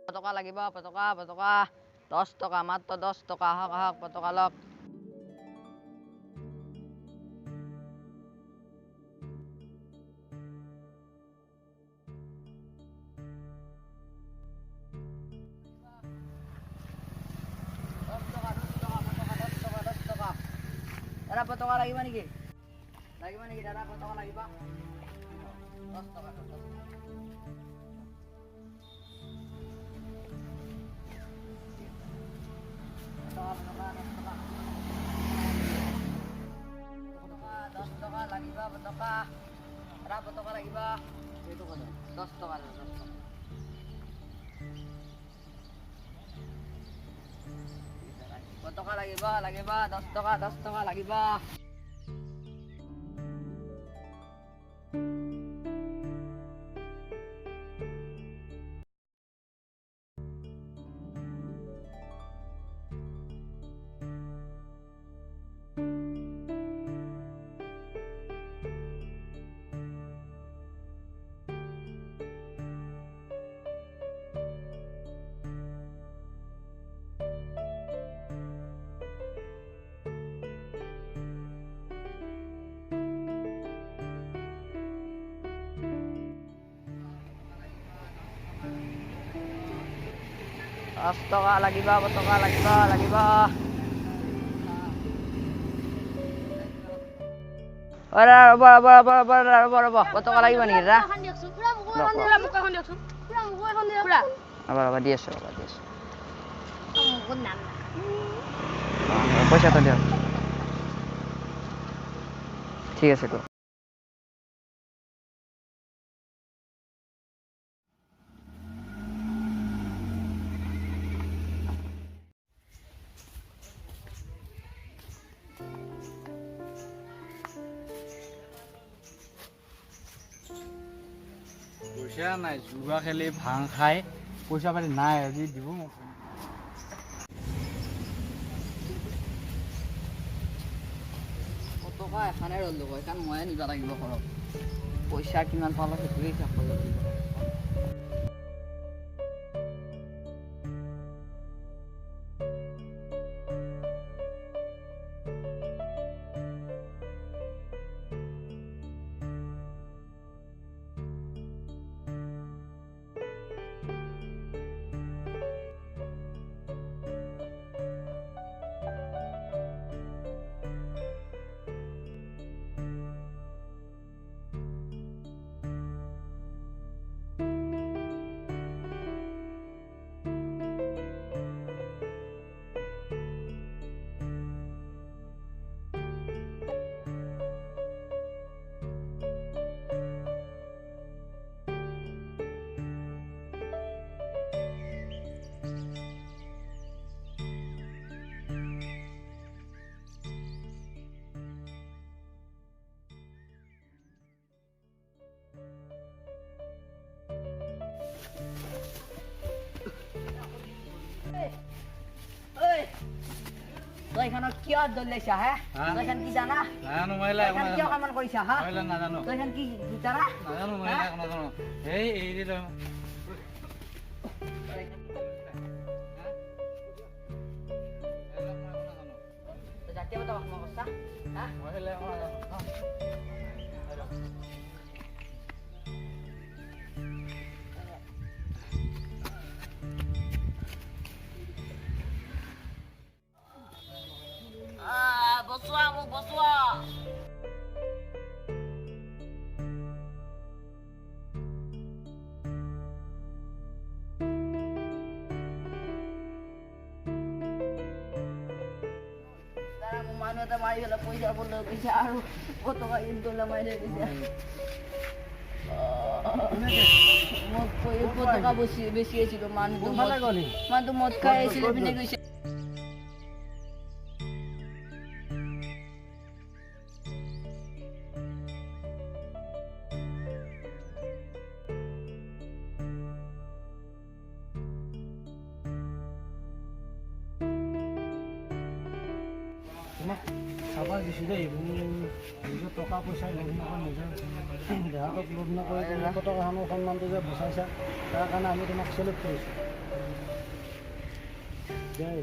পতকা লাগিব পতকা 10 টকা মাত্ৰ 10 টকা আহক পতকা লওক দাদা পতকা লাগিব নেকি দাদা পতকা লাগিব 10 টকা লাগিব পতকা দাদা পতকা লাগিব এইটো কত 10 টকা 10 টকা পতকা লাগিব 10 টকা লাগিব টকা লাগিব পতকা লাগিব ৰ'ব পতকা লাগিব নেকি দাদা দি আছো পইচাটো দিয়ক ঠিক আছে তো পইচা নাই জুৱা খেলি ভাং খাই পইচা পাতি নাই আজি দিব মোক পতকা এখানে ৰ'লো কাৰণ ময়ে নিব লাগিব ঘৰত পইচা কিমান পালো সেইটোৱে হিচাপ কৰিব লাগিব তই এখানে কিয় দলিয়াইছা হে তই এখান কি জানা নাজানো মহিলা এখান কিয় কামান কৰিছা হা মহিলা নাজানো তই এখান কি জানা নাজানো মহিলা নাজানো এই এৰি দিলো জাতীয় পতাকা কাম কৰিছা হা মহিলা নাজানো বসোৱা মানুহ এটা মাৰি পেলাই পইচা লৈ গৈছে আৰু পতকা ইন্দোলে মাৰি লৈ গৈছে মোক পতকা বেছি আছিলো মানুহটো মদ খাই আছিলে পিনে গৈছে তোমাক চাবা দিছোঁ দেই নিজৰ টকা পইচা লোভ নকৰি নিজৰ দেহাটোক লোভ নকৰি তুমি টকাখনৰ সন্মানটো যে বচাইছা তাৰ কাৰণে আমি তোমাক চেলুট কৰিছোঁ। জয়